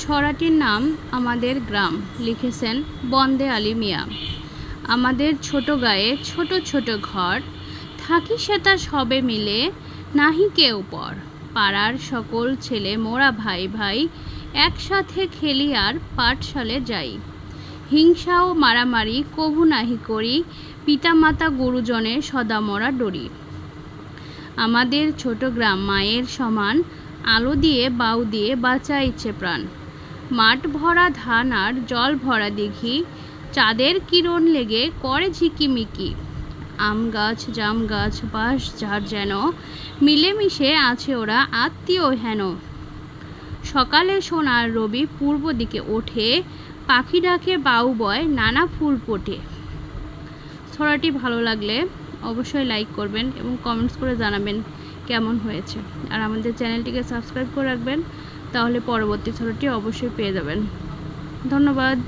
ছড়াটির নাম আমাদের গ্রাম, লিখেছেন বন্দে আলী মিয়া। আমাদের ছোট গায়ে ছোট ছোট ঘর, থাকি সেটা সবে মিলে, নাহি কেউ পর। পাড়ার সকল ছেলে মোরা ভাই ভাই, একসাথে খেলি আর পাঠশালে যাই। হিংসা ও মারামারি কভু নাহি করি, পিতামাতা গুরুজনের সদা মোরা ডরি। আমাদের ছোট গ্রাম মায়ের সমান, আলো দিয়ে বাউ দিয়ে বাঁচাইছে প্রাণ। মাঠ ভরা ধান আর জল ভরা দিঘি, চাঁদের কিরণ লেগে করে ঝিকিমিকি। আম গাছ জাম গাছ বাঁশ ঝাড় যেন, মিলেমিশে আছে ওরা আত্মীয় হেন। সকালে সোনার রবি পূর্ব দিকে ওঠে, পাখি ডাকে বাউ বয় নানা ফুল ফোটে। ছড়াটি ভালো লাগলে অবশ্যই লাইক করবেন এবং কমেন্টস করে জানাবেন কেমন হয়েছে। আর আমাদের চ্যানেলটিকে সাবস্ক্রাইব করে রাখবেন, তাহলে পরবর্তী ছড়াটি অবশ্যই পেয়ে যাবেন। ধন্যবাদ।